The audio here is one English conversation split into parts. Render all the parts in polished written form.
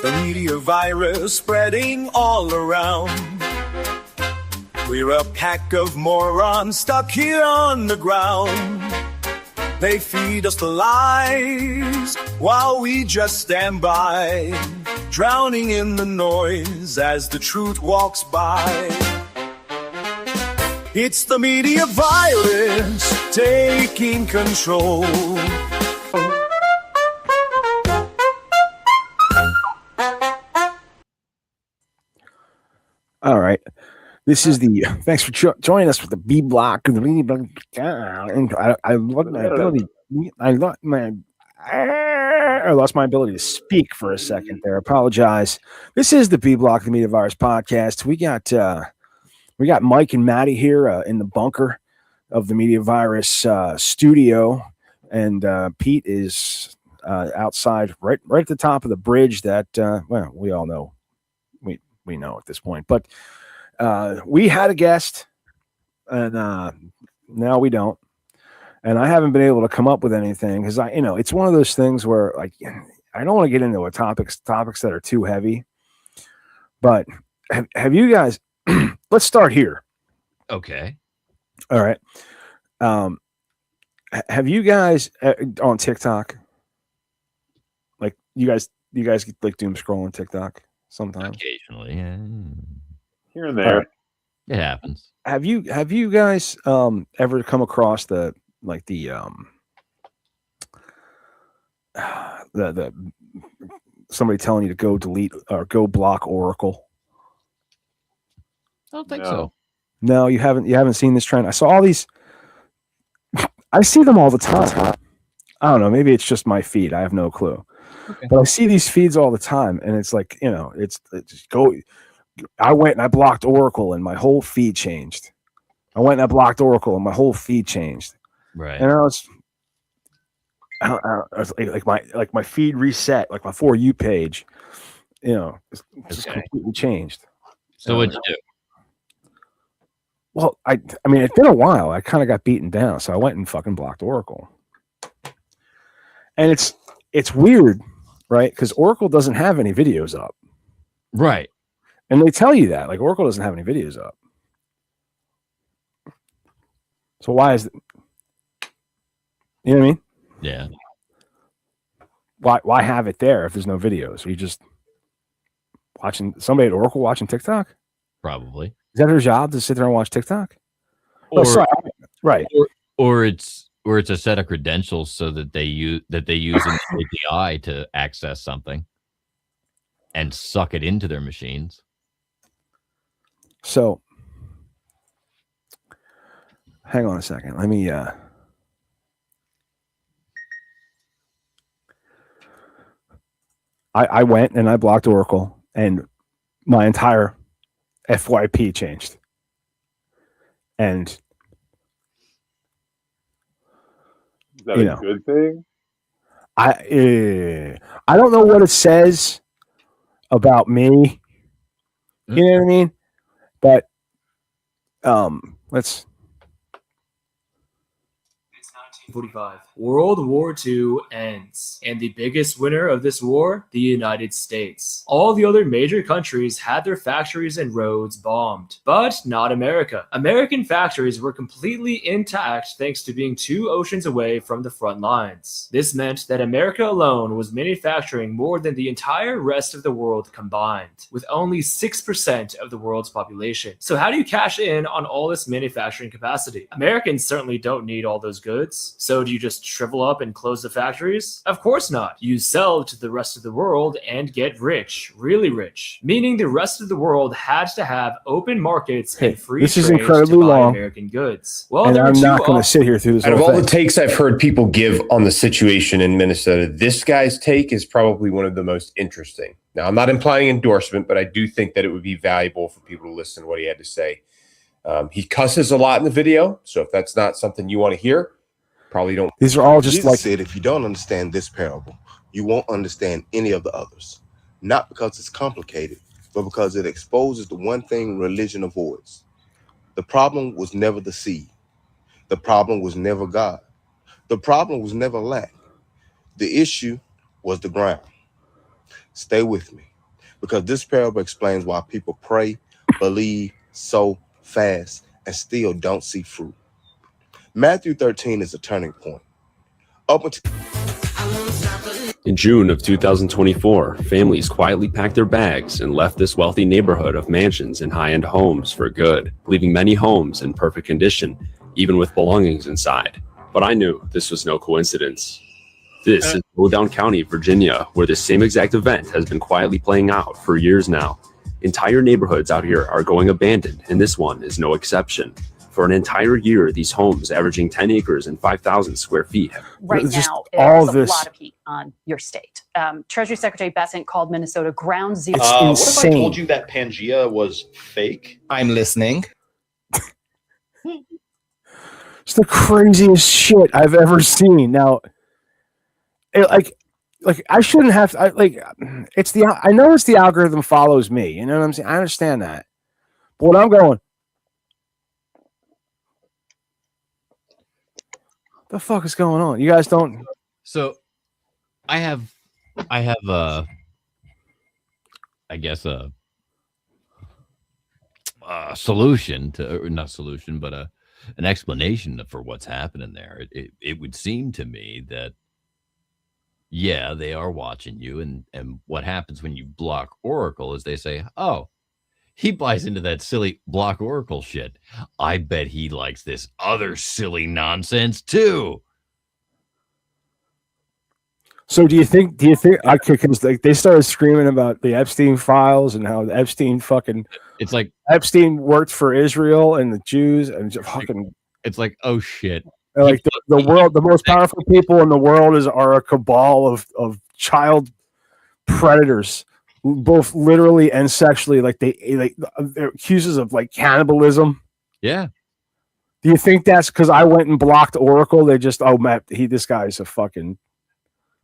The media virus spreading all around. We're a pack of morons stuck here on the ground. They feed us the lies while we just stand by, drowning in the noise as the truth walks by. It's the media virus taking control. All right. This is the thanks for joining us with the B block and the B block. I lost my ability to speak for a second there. I apologize. This is the B block, the Media Virus podcast. We got Mike and Maddie here in the bunker of the Media Virus studio, and Pete is outside, right at the top of the bridge. That well, we all know, we know at this point, but. We had a guest, and now we don't. And I haven't been able to come up with anything because it's one of those things where, like, I don't want to get into topics that are too heavy. But have you guys? Let's start here. Okay. All right. Have you guys on TikTok? Like, you guys like doom scrolling TikTok sometimes? Occasionally, yeah. Here and there. It happens. Have you guys ever come across the somebody telling you to go delete or go block Oracle? I don't think so. No, you haven't seen this trend. I saw all these. I see them all the time. I don't know. Maybe it's just my feed. I have no clue. Okay. But I see these feeds all the time, and it's like, it's just go. I went and I blocked Oracle, and my whole feed changed. I went and I blocked Oracle, and my whole feed changed. Right. And I was like my feed reset, like my For You page, just completely changed. So what'd you do? Well, I mean, it's been a while. I kind of got beaten down, so I went and fucking blocked Oracle. And it's weird, right? Because Oracle doesn't have any videos up. Right. And they tell you that, like, Oracle doesn't have any videos up. So why is it? You know what I mean? Yeah. Why have it there if there's no videos? Are you just watching somebody at Oracle watching TikTok? Probably. Is that their job to sit there and watch TikTok? Right. Or it's a set of credentials so that they use an API to access something and suck it into their machines. So, hang on a second. Let me. I went and I blocked Oracle, and my entire FYP changed. And is that a good thing? I don't know what it says about me. You know what I mean? But let's. It's 1945. World War II ends, and the biggest winner of this war, the United States. All the other major countries had their factories and roads bombed, but not America. American factories were completely intact thanks to being 2 oceans away from the front lines. This meant that America alone was manufacturing more than the entire rest of the world combined, with only 6% of the world's population. So how do you cash in on all this manufacturing capacity? Americans certainly don't need all those goods. So do you just shrivel up and close the factories? Of course not. You sell to the rest of the world and get rich, really rich. Meaning the rest of the world had to have open markets and free this is trade incredibly to buy long. American goods. Well, And I'm not going to sit here through this. Out of whole all thing. the takes I've heard people give on the situation in Minnesota, this guy's take is probably one of the most interesting. Now, I'm not implying endorsement, but I do think that it would be valuable for people to listen to what he had to say. He cusses a lot in the video, so if that's not something you want to hear, probably don't. These are all just Jesus like said, if you don't understand this parable, you won't understand any of the others. Not because it's complicated, but because it exposes the one thing religion avoids. The problem was never the seed. The problem was never God. The problem was never lack. The issue was the ground. Stay with me. because this parable explains why people pray, believe, sow, fast, and still don't see fruit. Matthew 13 is a turning point. Up until In June of 2024, families quietly packed their bags and left this wealthy neighborhood of mansions and high-end homes for good, leaving many homes in perfect condition, even with belongings inside. But I knew this was no coincidence. This is Loudoun County, Virginia, where this same exact event has been quietly playing out for years now. Entire neighborhoods out here are going abandoned, and this one is no exception. For an entire year, these homes averaging 10 acres and 5,000 square feet. Right Just now, all there's this- a lot of heat on your state. Treasury Secretary Bessent called Minnesota ground zero. It's What if I insane. told you that Pangea was fake? I'm listening. It's the craziest shit I've ever seen. Now, like I shouldn't have. I know it's the algorithm follows me. You know what I'm saying? I understand that. But what I'm going, the fuck is going on? You guys don't. So I have I guess a solution to, or not solution, but an explanation for what's happening there. It would seem to me that, yeah, they are watching you, and what happens when you block Oracle is they say, oh, he buys into that silly block Oracle shit. I bet he likes this other silly nonsense too. So do you think because they started screaming about the Epstein files and how Epstein It's like worked for Israel and the Jews and just fucking it's like, oh shit. like the world, the most powerful people in the world are a cabal of child predators, both literally and sexually. They're accusers of like cannibalism. Yeah. Do you think that's because I went and blocked Oracle? They just, oh, Matt, this guy's a fucking.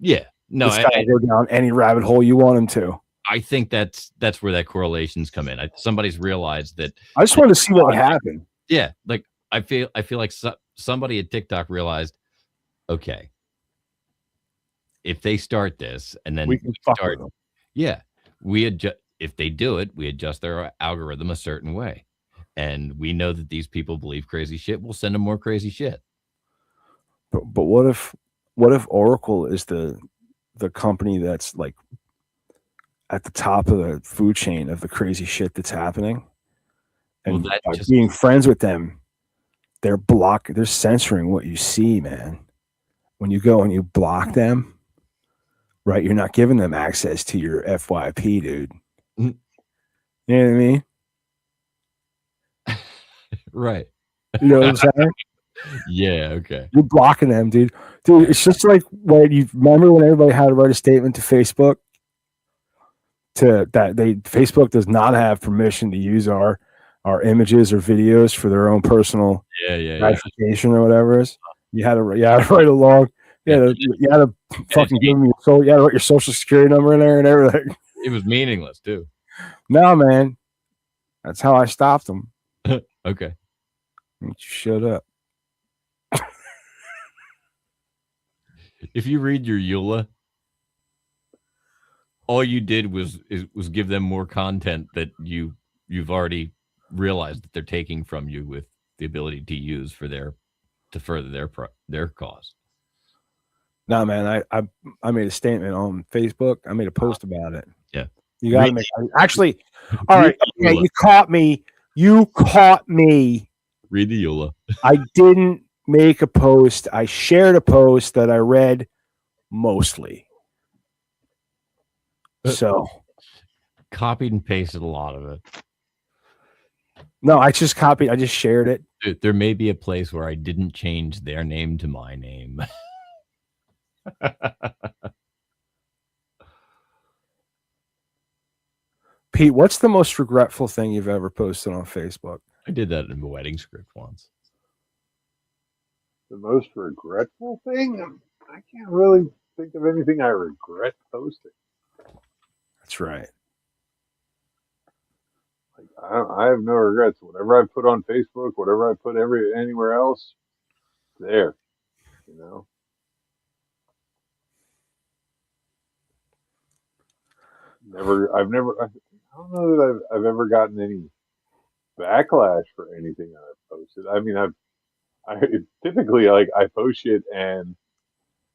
Yeah. No, this guy will go down any rabbit hole you want him to. I think that's where that correlations come in. Somebody's realized that. I just wanted to see what would happen. Yeah, like I feel like somebody at TikTok realized, okay, if they start this and then We can fuck with them. yeah, if they do it, we adjust their algorithm a certain way, and we know that these people believe crazy shit. We'll send them more crazy shit. But what if Oracle is the company that's like at the top of the food chain of the crazy shit that's happening, and Well, by being friends with them, they're censoring what you see, man. When you go and you block them, right? You're not giving them access to your FYP, dude. Mhm. You know what I mean? Right. You know what I'm saying? Yeah. Okay. You're blocking them, dude. Dude, it's just like when you remember when everybody had to write a statement to Facebook Facebook does not have permission to use our images or videos for their own personal gratification or whatever it is. You had to write along. You had to fucking give me you had to write your social security number in there and everything. It was meaningless too. No, man. That's how I stopped them. Okay. You shut up. If you read your EULA, all you did was give them more content that you've already realized that they're taking from you with the ability to use to further their cause. No, man. I made a statement on Facebook. I made a post about it. Yeah. You got to make actually. All right. Okay, you caught me. You caught me. Read the EULA. I didn't make a post. I shared a post that I read mostly. So copied and pasted a lot of it. No, I just shared it. There may be a place where I didn't change their name to my name. Pete, what's the most regretful thing you've ever posted on Facebook? I did that in a wedding script once. The most regretful thing? I can't really think of anything I regret posting. That's right. Like I have no regrets. Whatever I put on Facebook, whatever I put anywhere else, there. You know. I don't know that I've ever gotten any backlash for anything that I've posted. I mean, I typically like I post shit and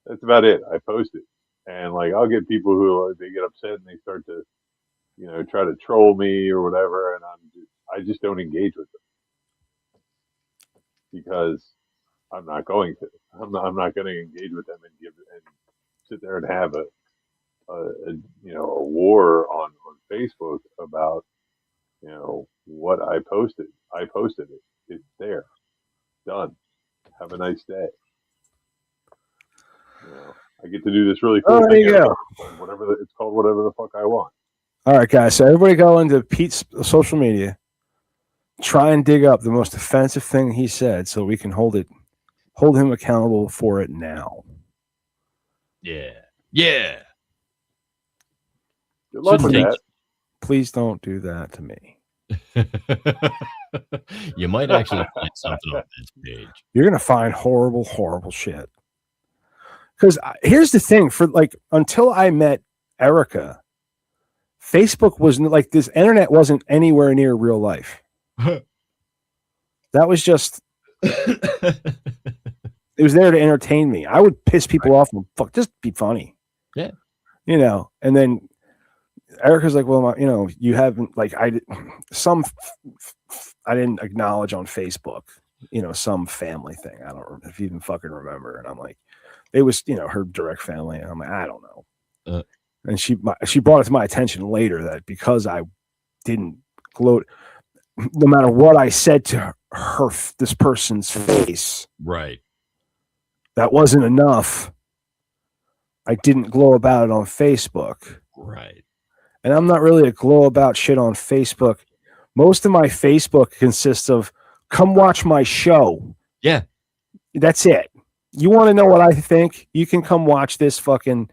that's about it. I post it, and like I'll get people who they get upset and they start to, try to troll me or whatever, and I just don't engage with them because I'm not going to. I'm not going to engage with them and sit there and have a war on Facebook about what I posted. I posted it. It's there. Done. Have a nice day. I get to do this really cool there thing. you go. It's called whatever the fuck I want. All right, guys. So everybody go into Pete's social media. Try and dig up the most offensive thing he said so we can hold him accountable for it now. Yeah. Yeah. Good luck with that. Please don't do that to me. You might actually find something on this page. You're going to find horrible, horrible shit. Because here's the thing, until I met Erica, Facebook was like this. Internet wasn't anywhere near real life. That was just, it was there to entertain me. I would piss people off and just be funny. Yeah. And then Erica's like, well, you haven't, I didn't acknowledge on Facebook, some family thing. I don't know if you even fucking remember. And I'm like, it was, her direct family. And I'm like, I don't know. And she brought it to my attention later that because I didn't gloat, no matter what I said to her, this person's face, right, that wasn't enough. I didn't glow about it on Facebook. Right. And I'm not really a glow about shit on Facebook. Most of my Facebook consists of come watch my show. Yeah. That's it. You want to know what I think? You can come watch this fucking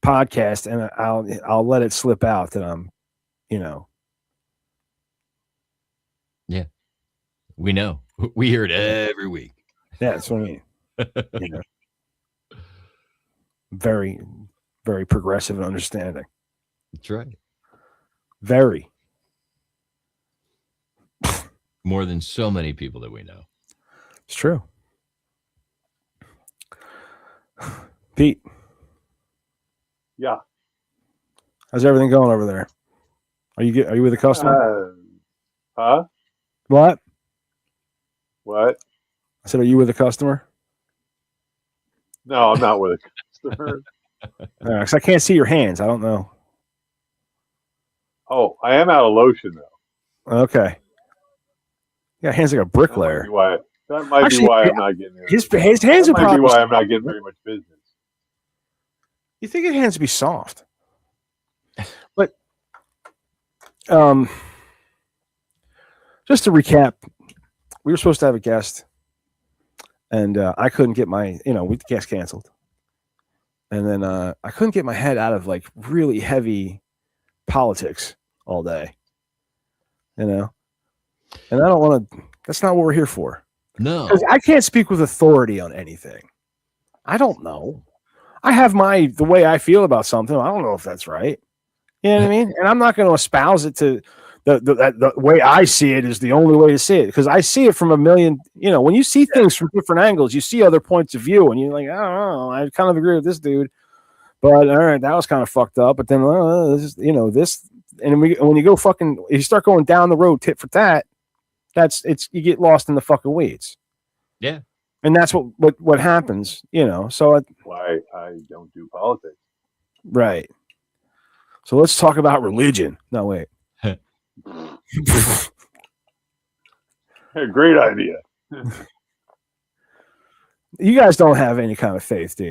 podcast and I'll let it slip out that I'm, Yeah. We know. We hear it every week. Yeah, that's what I mean. Very, very progressive and understanding. That's right. Very. More than so many people that we know. It's true. Pete. Yeah. How's everything going over there? Are you with a customer? Huh? What? What? I said, are you with a customer? No, I'm not with a customer. Because I can't see your hands. I don't know. Oh, I am out of lotion though. Okay. Yeah, hands like a bricklayer. That might be why I'm not getting it. His hands are probably. Might be why I'm not getting very much business. You think your hands would be soft, but just to recap, we were supposed to have a guest, and I couldn't get the guest canceled, and then I couldn't get my head out of really heavy politics all day, and I don't want to. That's not what we're here for. No, 'cause I can't speak with authority on anything. I don't know. I have the way I feel about something. I don't know if that's right. You know what I mean? And I'm not going to espouse it to the way I see it is the only way to see it, because I see it from a million. When you see things from different angles, you see other points of view, and you're like, I don't know. I kind of agree with this dude, but all right, that was kind of fucked up. But then this, and when you go if you start going down the road tit for tat, you get lost in the fucking weeds. Yeah. And that's what happens, so why I don't do politics. Right. So let's talk about religion. No, wait. Great idea. You guys don't have any kind of faith, do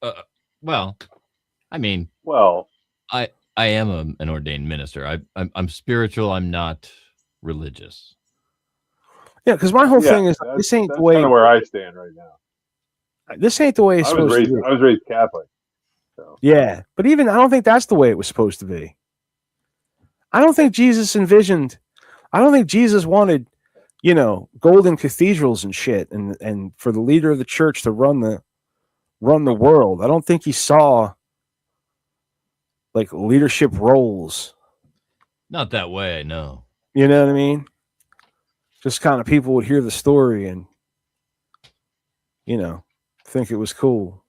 you? Well, I mean, I am an ordained minister. I'm spiritual. I'm not religious. Yeah, because my whole thing is this ain't the way. Kind of where I stand right now. This ain't the way it's supposed to be. I was raised Catholic. So. Yeah, but I don't think that's the way it was supposed to be. I don't think Jesus wanted, golden cathedrals and shit, and for the leader of the church to run the world. I don't think he saw like leadership roles. Not that way, no. You know what I mean? Just kind of people would hear the story and, think it was cool.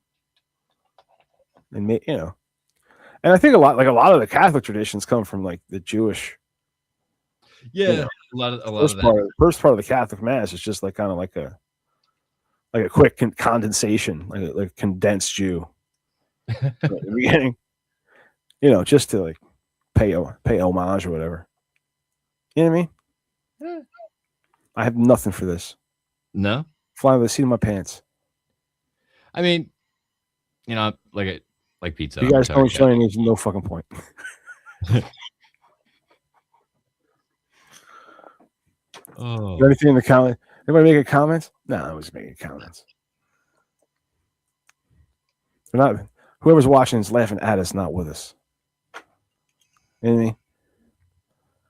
And, and I think a lot of the Catholic traditions come from like the Jewish. Yeah, a lot of that. First part of the Catholic Mass is just like kind of like a quick condensation, like a condensed Jew at the beginning. Just to like pay homage or whatever. You know what I mean? Yeah. I have nothing for this. No, fly by the seat of my pants. I mean, like pizza. You guys don't show any. No fucking point. Oh. Anything in the comment? Anybody making comments? No, I was making comments. They're not. Whoever's watching is laughing at us, not with us. You know what I mean?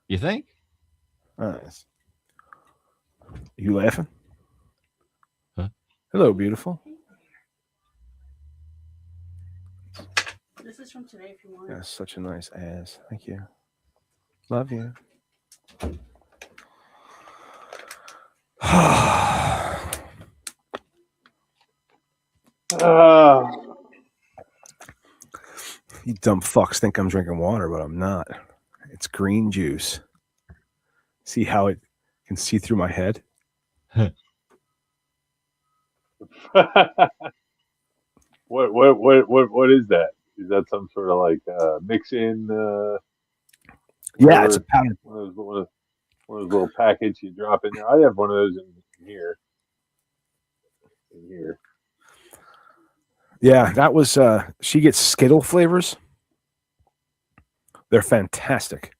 You think? Nice. You laughing? Huh? Hello, beautiful. This is from today if you want. That's such a nice ass. Thank you. Love you. You dumb fucks think I'm drinking water, but I'm not. It's green juice. See how it can see through my head? What is that? Is that some sort of like mix in? Yeah, it's a powder. One of those little packets you drop in there. I have one of those in here. Yeah, that was. She gets Skittle flavors. They're fantastic.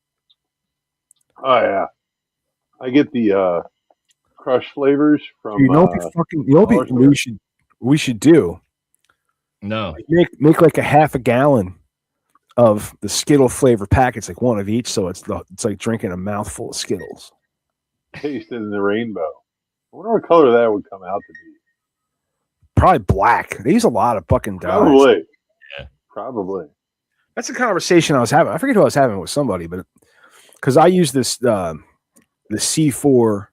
Oh yeah, I get the crush flavors from. We should do. No, make like a half a gallon of the Skittle flavor packets, like one of each. So it's like drinking a mouthful of Skittles. Tasted in the rainbow. I wonder what color that would come out to be. Probably black. They use a lot of fucking dyes. Probably. Yeah. Probably. That's a conversation I was having. I forget who I was having with somebody, but because I use this the C4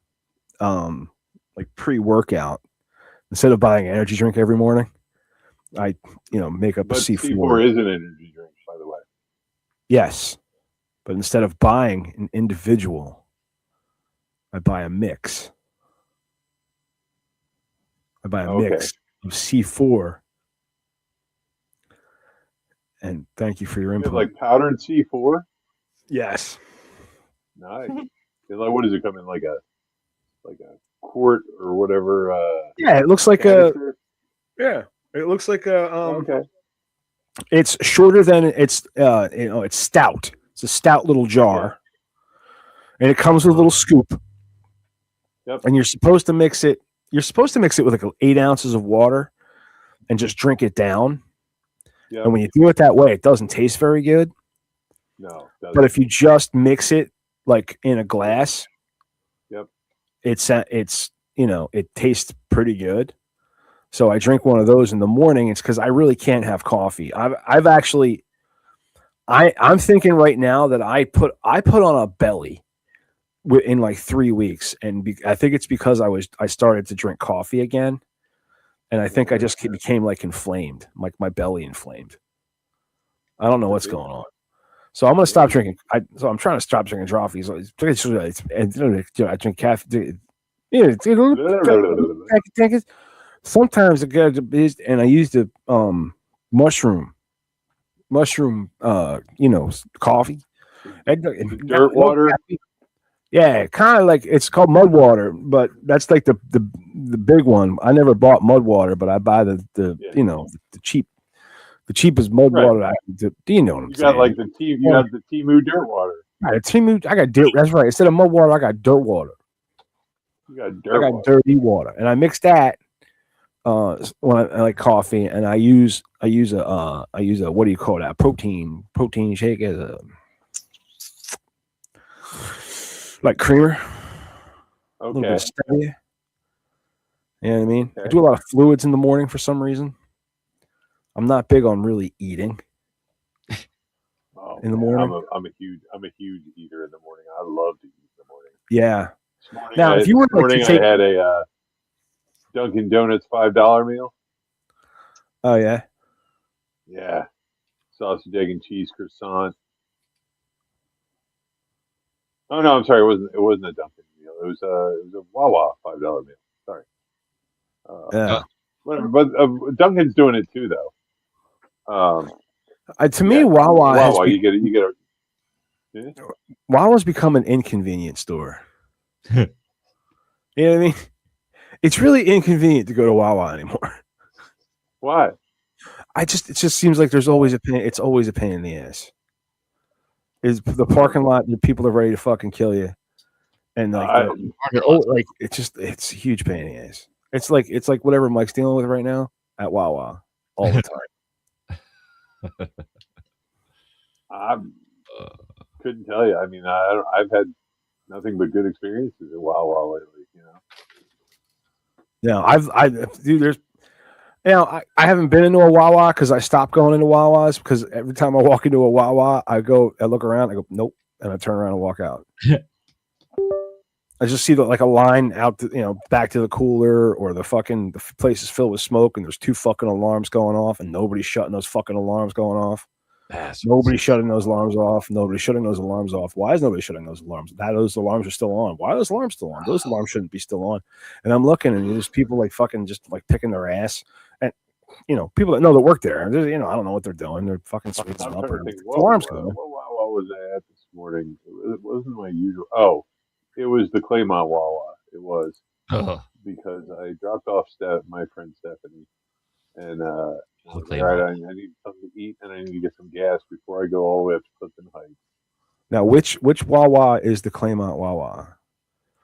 like pre-workout instead of buying an energy drink every morning. I make up But a C4. C4 is an energy drink, by the way. Yes, but instead of buying an individual, I buy a mix. I buy a mix of C4. And thank you for your input. Like powdered C4? Yes. Nice. What does it come in, like a quart or whatever? Yeah, it looks like canister? it looks like a okay. It's shorter than it's stout. It's a stout little jar. And it comes with a little scoop. Yep. And you're supposed to mix it with like 8 ounces of water and just drink it down. Yep. And when you do it that way, it doesn't taste very good. No. But if you just mix it like in a glass, yep, it tastes pretty good. So I drink one of those in the morning. It's because I really can't have coffee. I'm thinking right now that I put on a belly in like 3 weeks, and I think it's because I started to drink coffee again, and I think I just became like inflamed, like my belly inflamed. I don't know what's going on. So I'm gonna stop drinking. I'm trying to stop drinking coffee. So I drink caffeine. Sometimes and I use the mushroom, coffee. Dirt water. Yeah, kind of like it's called mud water, but that's like the big one. I never bought mud water, but I buy the cheapest mud water. Do you know what I'm saying? You got like you have the Temu dirt water. Right, I got dirt. That's right. Instead of mud water, I got dirt water. You got dirt. I got dirty water, and I mix that when I like coffee, and I use a what do you call that? Protein shake as a like creamer. Okay. A little bit of stevia. You know what I mean? Okay. I do a lot of fluids in the morning for some reason. I'm not big on really eating. in the man, morning. I'm a huge eater in the morning. I love to eat in the morning. Yeah. This morning, Now, if you were this morning to take, I had a Dunkin' Donuts $5 meal. oh yeah, Yeah, sausage, egg, and cheese croissant. Oh no, I'm sorry. It wasn't a Dunkin' meal. It was a Wawa $5 meal. Sorry. yeah. But Dunkin's doing it too, though. To me, Yeah, Wawa has you get a. Yeah? Wawa's become an inconvenient store. You know what I mean? It's really inconvenient to go to Wawa anymore. Why? It just seems like there's always a pain. It's always a pain in the ass. Is the parking lot? The people are ready to fucking kill you, and like it's a huge pain in the ass. It's like whatever Mike's dealing with right now at Wawa all the time. I couldn't tell you. I mean, I've had nothing but good experiences at Wawa lately. You know. No, dude, there's, I haven't been into a Wawa because I stopped going into Wawas because every time I walk into a Wawa, I look around, I go, nope, and I turn around and walk out. I just see like a line out, back to the cooler, or the place is filled with smoke and there's 2 fucking alarms going off and nobody's shutting those fucking alarms going off. Nobody's shutting those alarms off. Nobody's shutting those alarms off. Why is nobody shutting those alarms? Those alarms are still on. Why are those alarms still on? Those alarms shouldn't be still on. And I'm looking, and there's people like fucking just like picking their ass, and people that know that work there. I don't know what they're doing. They're fucking sweet them up. Alarms going. What was I at this morning? It wasn't my usual. Oh, it was the Claymont Wawa. It was because I dropped off my friend Stephanie, and I was like, all right, I need something to eat, and I need to get some gas before I go all the way up to Clifton Heights. Now, which Wawa is the Claymont Wawa?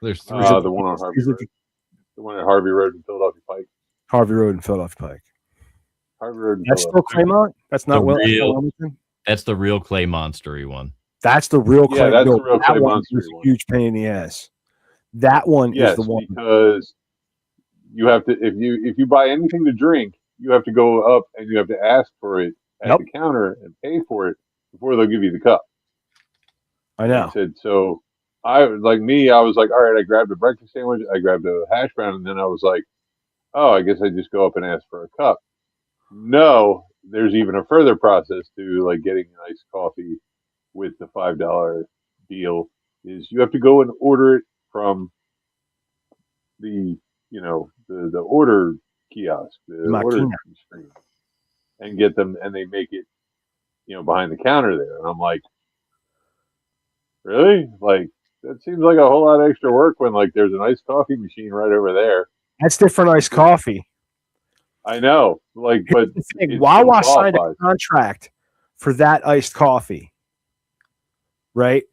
There's 3. The one on Harvey Road. The one at Harvey Road and Philadelphia Pike. Harvey Road and Philadelphia Pike. Harvey Road. And That's still Claymont. That's not Wilmington. That's the real Clay Monstery one. That's the real Clay. Yeah, that's the real Clay Monstery one. Huge pain in the ass. That one is the one because you have to if you buy anything to drink, you have to go up and you have to ask for it at the counter and pay for it before they'll give you the cup. I know. So I was like, all right, I grabbed a breakfast sandwich, I grabbed a hash brown, and then I was like, oh, I guess I just go up and ask for a cup. No, there's even a further process to like getting an iced coffee with the $5 deal. Is you have to go and order it from the the order kiosk, the order screen, and get them, and they make it behind the counter there. And I'm like, really? Like, that seems like a whole lot of extra work when like there's an iced coffee machine right over there. That's different iced coffee. I know, like, but Wawa signed a contract for that iced coffee, right?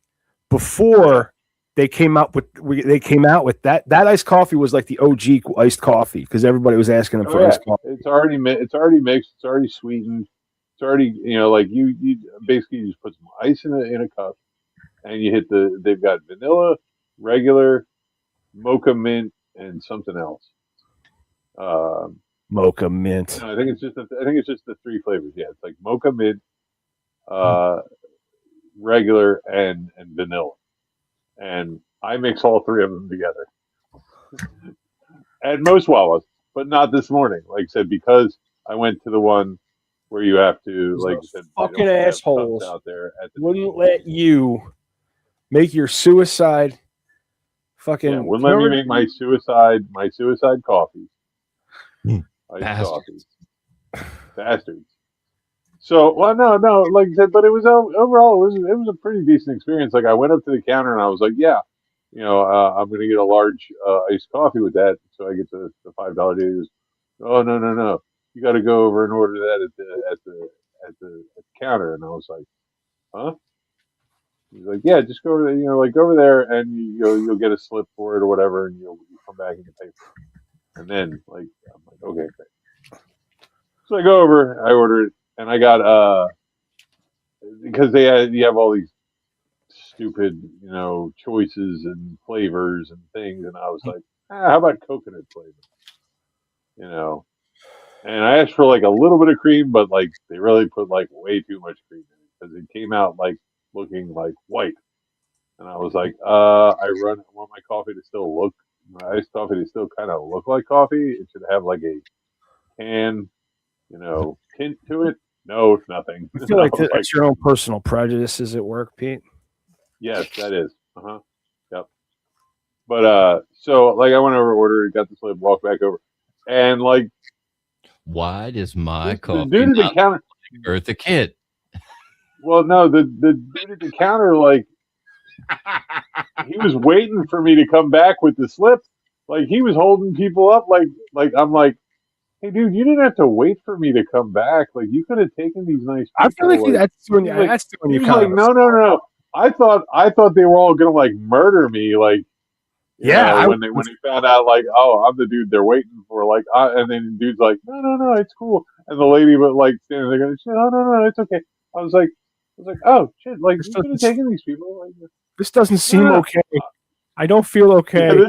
Before they came out with that iced coffee was like the OG iced coffee because everybody was asking them for iced coffee. It's already mixed, it's already sweetened, it's already like you basically just put some ice in a cup, and you hit they've got vanilla, regular, mocha mint, and something else. Mocha mint. No, I think it's just the 3 flavors. Yeah, it's like mocha mint, regular, and vanilla. And I mix all 3 of them together at most Wawas, but not this morning. Like I said, because I went to the one where you have to, like I said, fucking assholes out there wouldn't let you make your suicide fucking. Yeah, wouldn't let me make my suicide coffee. Iced coffee. Bastards. So, well, no, like I said, but it was overall, it was a pretty decent experience. Like, I went up to the counter and I was like, yeah, I'm going to get a large iced coffee with that. So I get the $5 deal. He goes, oh, no. You got to go over and order that at the counter. And I was like, huh? He's like, yeah, just go over there, go over there and you'll get a slip for it or whatever. And you'll come back and you pay for it. And then, like, I'm like, okay, great. So I go over, I order it. And I got because you have all these stupid choices and flavors and things, and I was like, how about coconut flavor? And I asked for like a little bit of cream, but like they really put like way too much cream because it came out like looking like white, and I was like, I want my coffee to still look, my iced coffee to still kind of look like coffee. It should have like a tan, tint to it. No, it's nothing. I feel like that's your own personal prejudices at work, Pete. Yes, that is. Yep. But so like I went over, ordered, got the slip, walked back over, and like, why does my the coffee dude at the not counter? like Eartha Kitt? Well, no, the dude at the counter, like, he was waiting for me to come back with the slip. Like he was holding people up. Like I'm like, hey, dude, you didn't have to wait for me to come back. Like you could have taken these nice. People. I feel like that's doing he you was kind like, of no. I thought they were all gonna like murder me. Like, yeah, when they found out, like, oh, I'm the dude they're waiting for. Like, and then the dude's like, no, it's cool. And the lady was like standing there going, no, it's okay. I was like, oh shit, like you could have taken these people. Like, this doesn't seem okay. I don't feel okay.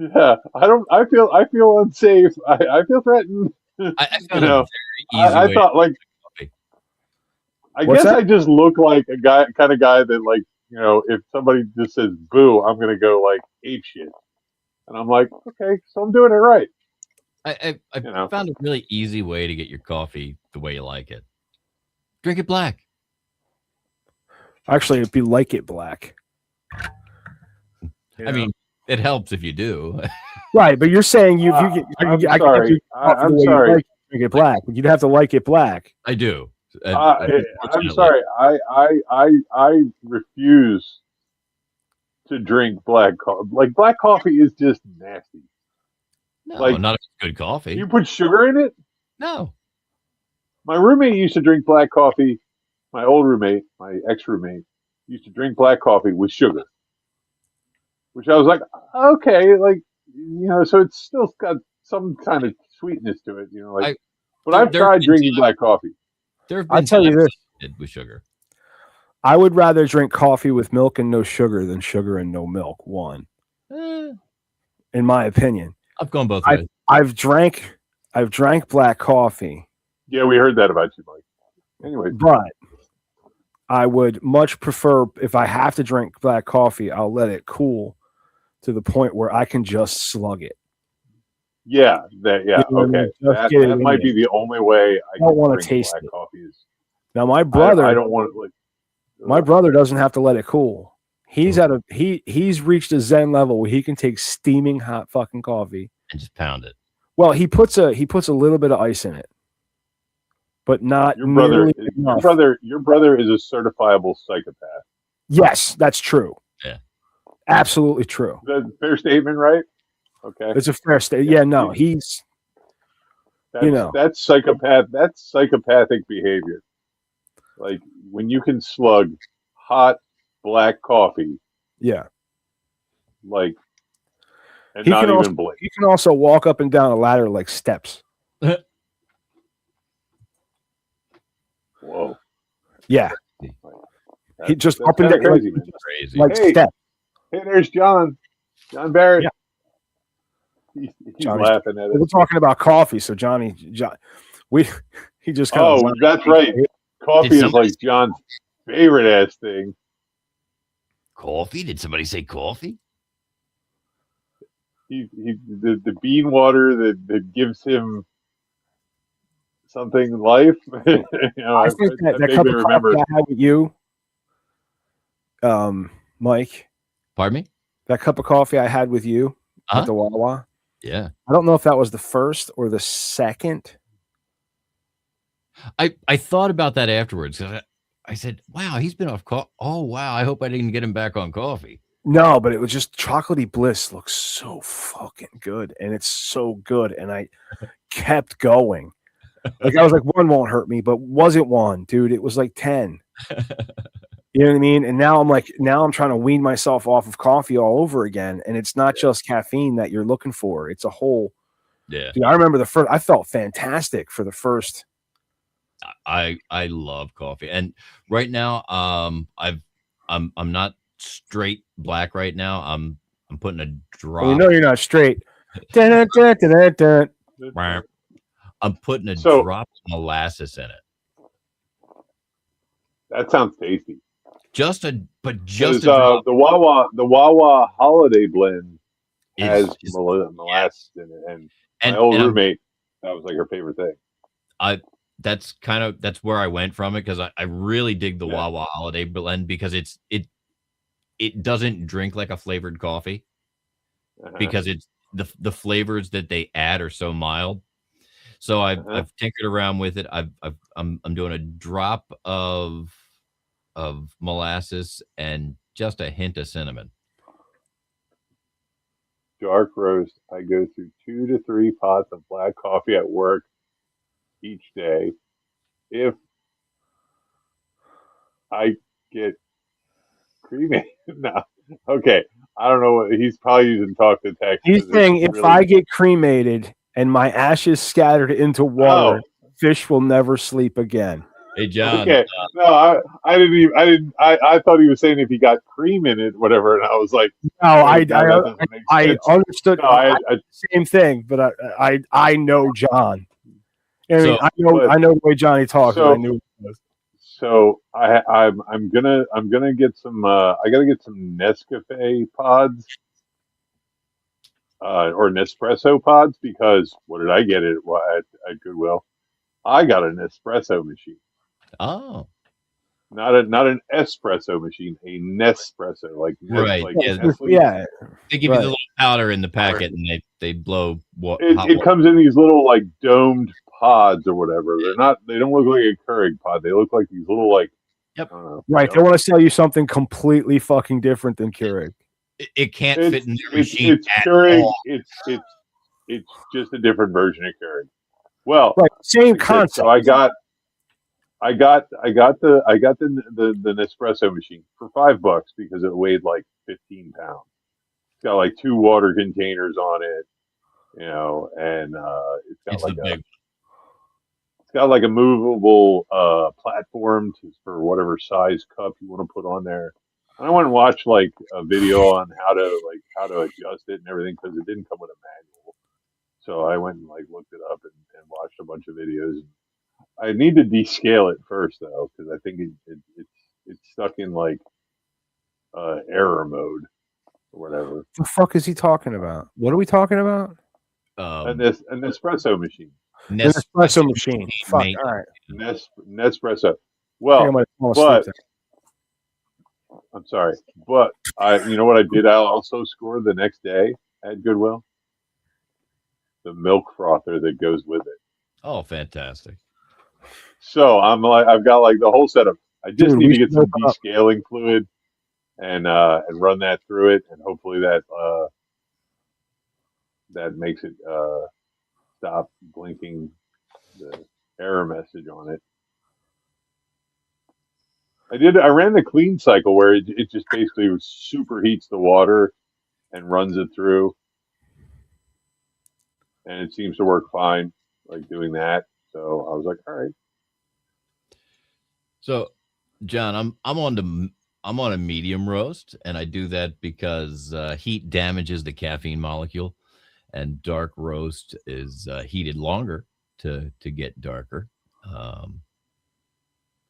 I don't. I feel unsafe. I feel threatened. I found a very easy I way thought to like. I What's guess that? I just look like a kind of guy that like, if somebody just says boo, I'm gonna go like ape shit, and I'm like, okay, so I'm doing it right. I found a really easy way to get your coffee the way you like it. Drink it black. Actually, it'd be like it black. I mean, it helps if you do. Right, but you're saying I'm sorry. I'm sorry. Like drink it black, but you'd have to like it black. I do. I'm sorry. I refuse to drink black coffee. Like black coffee is just nasty. No, like, not if it's good coffee. You put sugar in it? No. My roommate used to drink black coffee. My old roommate, my ex-roommate, used to drink black coffee with sugar. Which I was like, okay, like, so it's still got some kind of sweetness to it, but I've tried drinking black coffee. I'll tell you this. With sugar. I would rather drink coffee with milk and no sugar than sugar and no milk. In my opinion. I've gone both ways. I've drank black coffee. Yeah, we heard that about you, Mike. Anyway. But I would much prefer, if I have to drink black coffee, I'll let it cool to the point where I can just slug it. Yeah, okay. That might be the only way I don't want to taste black coffee. Now my brother, I don't want to like. My brother doesn't have to let it cool. He's he's reached a zen level where he can take steaming hot fucking coffee and just pound it. Well, he puts a little bit of ice in it, but not your brother. Your brother is a certifiable psychopath. Yes, that's true. Yeah, absolutely true. That's a fair statement, right? Okay, it's a fair statement. Yeah, no, he's that's psychopath. That's psychopathic behavior. Like when you can slug hot black coffee. Yeah. Like, and not even blink. He can also walk up and down a ladder like steps. Whoa. Yeah. He just up and down crazy, like steps. Hey, there's John. John Barrett. Yeah. He's laughing at it. We're talking about coffee, so John, he just kind of. Oh, that's right. Coffee is like John's favorite ass thing. Coffee? Did somebody say coffee? The bean water that gives him something life. I think that cup of coffee I had with you, Mike. Pardon me? That cup of coffee I had with you at the Wawa. Yeah. I don't know if that was the first or the second. I thought about that afterwards. I said, wow, he's been off coffee. Oh, wow. I hope I didn't get him back on coffee. No, but it was just chocolatey bliss looks so fucking good. And it's so good. And I kept going. Like I was like, one won't hurt me, but wasn't one, dude. It was like 10. You know what I mean? And now I'm trying to wean myself off of coffee all over again. And it's not just caffeine that you're looking for. It's a whole. Yeah. Dude, I remember I felt fantastic for the first. I love coffee. And right now, I'm not straight black right now. I'm putting a drop. Well, you're not straight. I'm putting a drop of molasses in it. That sounds tasty. Just a The drop Wawa Holiday Blend has is molasses in it, and my and old and roommate, that was like her favorite thing. that's where I went from it, because I really dig the Yeah. Wawa Holiday Blend, because it doesn't drink like a flavored coffee, Uh-huh. because it's the flavors that they add are so mild. So I've tinkered around with it. I'm doing a drop of molasses and just a hint of cinnamon. Dark roast. I go through 2 to 3 pots of black coffee at work each day. If I get cremated, no. Okay, I don't know what he's probably using talk to text. He's saying if I get cremated and my ashes scattered into water, fish will never sleep again. Hey, John. Okay, no, I thought he was saying if he got cream in it, whatever, and I was like, no, I understood. No, same thing, but I know John. I mean, So- I know the way Johnny talks. So- I knew it was. So I'm gonna get some. I gotta get some Nescafe pods, or Nespresso pods, because what did I get at Goodwill? I got an espresso machine. Oh, Not an espresso machine, a Nespresso, like right. like Yeah, Nestle. Yeah, they give you the little powder in the packet, and they blow hot It water. comes in these little like domed pods or whatever. They don't look like a Keurig pod. They look like these little like. Yep. I don't know, right. you They know? want to sell you something completely fucking different than Keurig. It can't fit in their It's machine at Keurig. all. It's just a different version of Keurig. Well, Right, same except- concept. So I got the Nespresso machine for $5 because it weighed like 15 pounds. It's got like 2 water containers on it, you know, and It's the big. it's got like a movable platform for whatever size cup you want to put on there. And I went and watched like a video on how to adjust it and everything, because it didn't come with a manual. So I went and like looked it up and watched a bunch of videos. I need to descale it first though, because I think it's stuck in like error mode or whatever. The fuck is he talking about? What are we talking about? And an espresso machine. An espresso machine. Fuck. mate. All right. Nespresso. I think Well, I might fall but asleep I'm sorry, but you know what I did? I also scored the next day at Goodwill. The milk frother that goes with it. Oh, fantastic! So I've got like the whole setup. I just Dude, need we to get should some look up. descaling fluid and run that through it, and hopefully that makes it stop blinking the error message on it. I ran the clean cycle where it just basically superheats the water and runs it through, and it seems to work fine, like doing that. So I was like, all right. So, John, I'm on a medium roast, and I do that because heat damages the caffeine molecule, and dark roast is heated longer to get darker.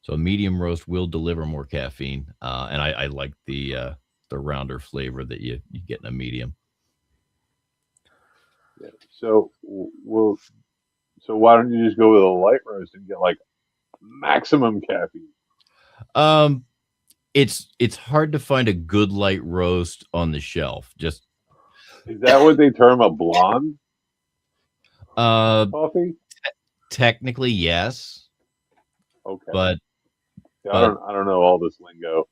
So a medium roast will deliver more caffeine, and I like the rounder flavor that you get in a medium. Yeah. So so why don't you just go with a light roast and get like maximum caffeine? It's hard to find a good light roast on the shelf. Just Is that what they term a blonde coffee? coffee? Technically, yes. Okay. But I don't know all this lingo.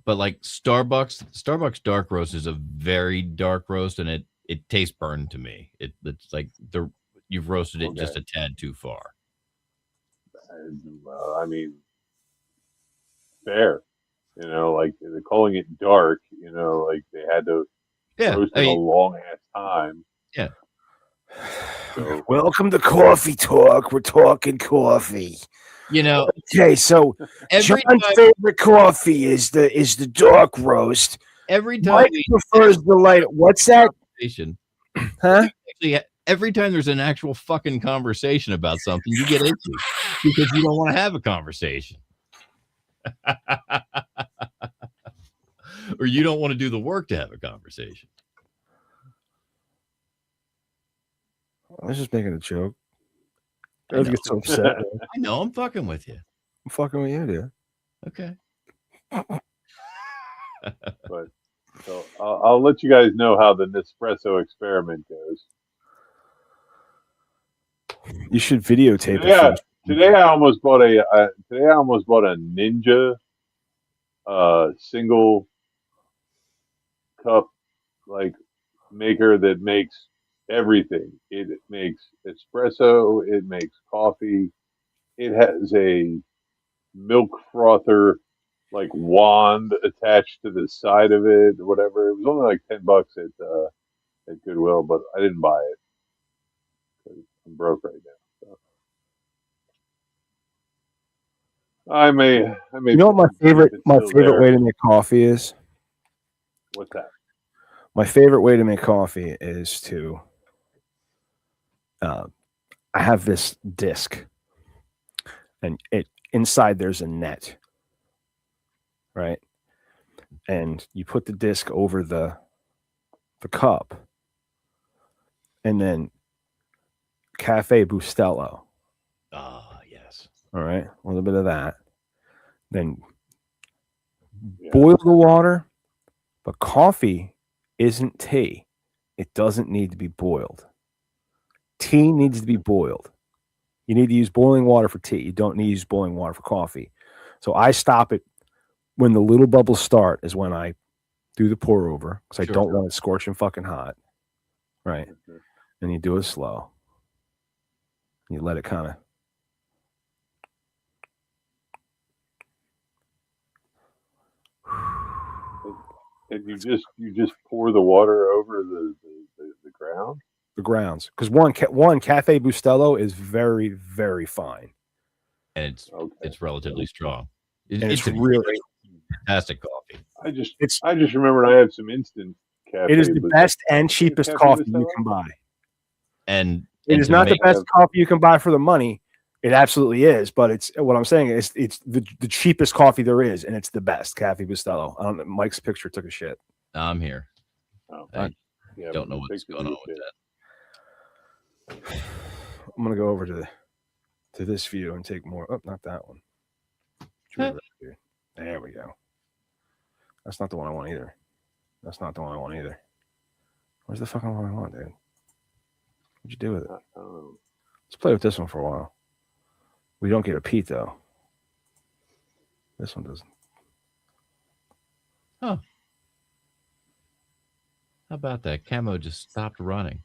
But like Starbucks dark roast is a very dark roast, and it tastes burned to me. It's like you've roasted it just a tad too far. I mean, fair. You know, like they're calling it dark. You know, like they had to roast it a long ass time. Yeah. So, Welcome to Coffee Talk. We're talking coffee. You know. Okay, so John's favorite coffee is the dark roast. Every time Mike prefers the light. What's that? Huh? Actually, every time there's an actual fucking conversation about something, you get itchy because you don't want to have a conversation. Or you don't want to do the work to have a conversation. I was just making a joke. I get so upset. I know. I'm fucking with you. I'm fucking with you, dude. Okay. But so I'll let you guys know how the Nespresso experiment goes. You should videotape it. Yeah. First. Today I almost bought a Ninja single cup like maker that makes everything. It makes espresso, it makes coffee, it has a milk frother like wand attached to the side of it or whatever. It was only like $10 at Goodwill, but I didn't buy it because I'm broke right now. So. I may. You know what my favorite way to make coffee is? What's that? My favorite way to make coffee is to. I have this disc, and inside there's a net, right? And you put the disc over the cup, and then Cafe Bustelo. Ah, yes. All right, a little bit of that. Then boil the water, but coffee isn't tea. It doesn't need to be boiled. Tea needs to be boiled. You need to use boiling water for tea. You don't need to use boiling water for coffee. So I stop it when the little bubbles start is when I do the pour over because I don't want it scorching fucking hot. Right. Mm-hmm. And you do it slow. You let it kind of. And you just pour the water over the ground? The grounds. Because one Cafe Bustelo is very, very fine. And it's relatively strong. It's really fantastic coffee. I just remembered I have some instant cafe. It is the best and cheapest coffee you can buy. And it is not the best coffee you can buy for the money. It absolutely is, but it's what I'm saying is it's the cheapest coffee there is, and it's the best. Cafe Bustelo. I don't know. Mike's picture took a shit. I'm here. Oh, I don't know what's going on with that. I'm gonna go over to this view and take more. Oh, not that one. There we go. That's not the one I want either. Where's the fucking one I want, dude? What'd you do with it? Let's play with this one for a while. We don't get a Pete though. This one doesn't. Huh. How about that? Camo just stopped running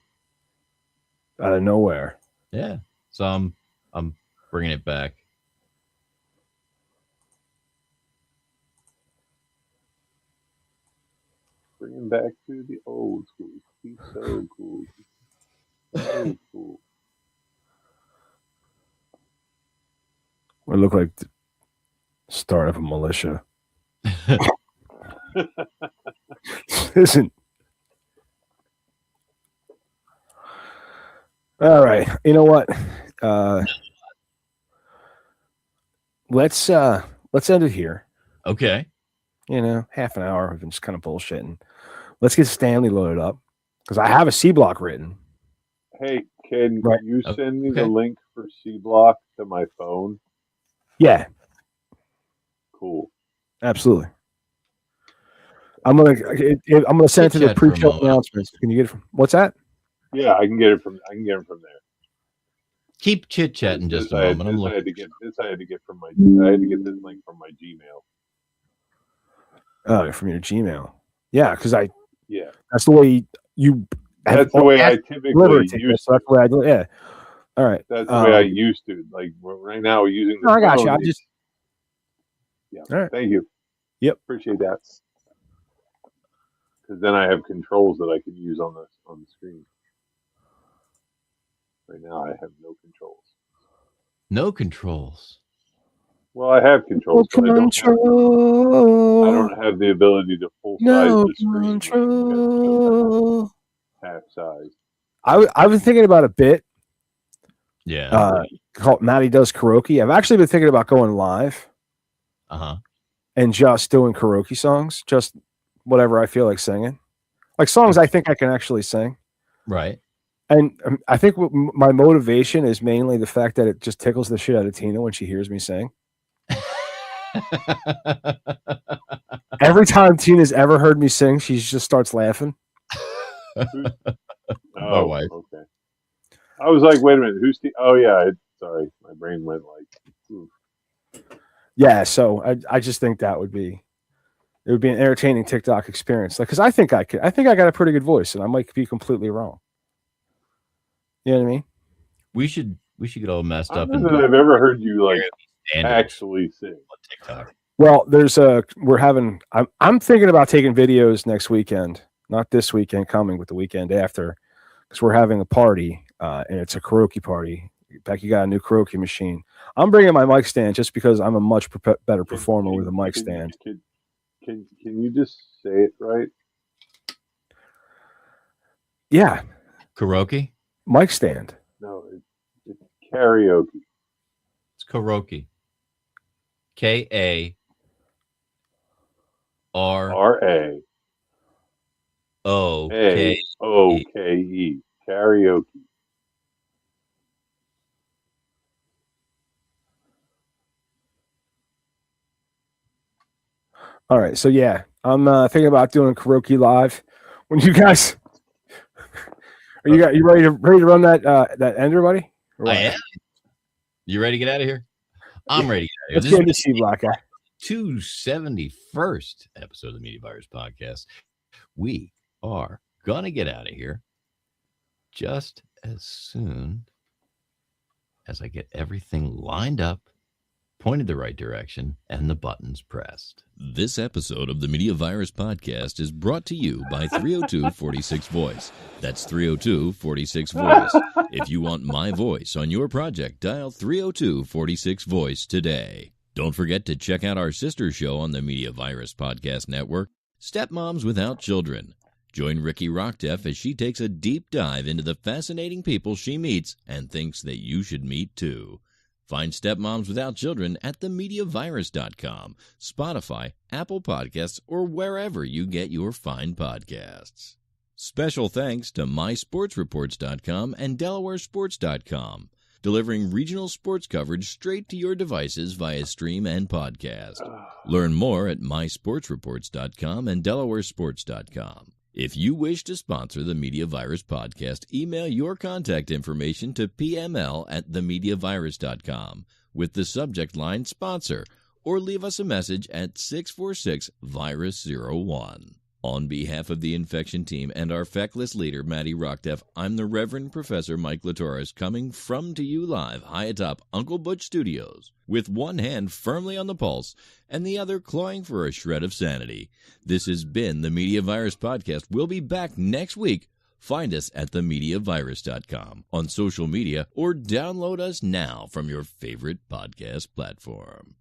out of nowhere. Yeah. So I'm bringing it back. Bringing back to the old school. He's so cool. So cool. We look like the start of a militia. Listen. All right. You know what? Let's end it here. Okay. You know, half an hour. We've been just kind of bullshitting. Let's get Stanley loaded up because I have a C block written. Hey, can you send me the link for C block to my phone? Yeah. Cool. Absolutely. I'm gonna send it to the pre-show announcements. Can you get it from what's that? Yeah, I can get it from there. Keep chit chatting just a moment. I had to get this link from my Gmail. Oh, from your Gmail. Yeah, because Yeah. That's the way you. That's the way I typically use. So that's the way I do it. Yeah. All right. That's the way I used to. Like right now, we're using. I got you. Yeah. All right. Thank you. Yep. Appreciate that. Because then I have controls that I can use on the screen. Right now, I have no controls. No controls. Well, I have controls, but I don't have the ability to full size the screen. Control. Half size. I've been thinking about a bit. Yeah. Called Matty Does Karaoke. I've actually been thinking about going live. Uh-huh. and just doing karaoke songs, just whatever I feel like singing, like songs I think I can actually sing. Right. And I think my motivation is mainly the fact that it just tickles the shit out of Tina when she hears me sing. Every time Tina's ever heard me sing, she just starts laughing. Oh, wife. Okay. I was like, wait a minute, who's the? Oh yeah, sorry, my brain went like. Oof. Yeah, so I just think it would be an entertaining TikTok experience. Like, because I think I got a pretty good voice, and I might be completely wrong. You know what I mean? We should get all messed I up. don't know that I've ever heard you like actually sing on TikTok. Well, I'm thinking about taking videos next weekend, not this weekend coming, but the weekend after, because we're having a party, and it's a karaoke party. Becky got a new karaoke machine. I'm bringing my mic stand just because I'm a much better performer with a mic stand. Can you just say it right? Yeah. Karaoke? Mic stand. No, it's karaoke. It's karaoke. KARAOKE. Karaoke. All right, so yeah, I'm thinking about doing karaoke live. When you guys, you ready to run that ender, buddy? I am. You ready to get out of here? I'm ready to get out of here. here. Let's get to see Black Guy. 271st episode of the Media Virus Podcast. We are gonna get out of here just as soon as I get everything lined up, pointed the right direction, and the buttons pressed. This episode of the Media Virus Podcast is brought to you by 302-46 Voice. That's 302-46 Voice. If you want my voice on your project, dial 302-46 Voice today. Don't forget to check out our sister show on the Media Virus Podcast Network, Stepmoms Without Children. Join Ricky Rockdeff as she takes a deep dive into the fascinating people she meets and thinks that you should meet too. Find Stepmoms Without Children at themediavirus.com, Spotify, Apple Podcasts, or wherever you get your fine podcasts. Special thanks to MySportsReports.com and DelawareSports.com, delivering regional sports coverage straight to your devices via stream and podcast. Learn more at MySportsReports.com and DelawareSports.com. If you wish to sponsor the Media Virus Podcast, email your contact information to pml@themediavirus.com with the subject line sponsor, or leave us a message at 646-VIRUS01. On behalf of the infection team and our feckless leader, Maddie Rockdeff, I'm the Reverend Professor Mike Latoris, coming from to you live high atop Uncle Butch Studios, with one hand firmly on the pulse and the other clawing for a shred of sanity. This has been the Media Virus Podcast. We'll be back next week. Find us at themediavirus.com, on social media, or download us now from your favorite podcast platform.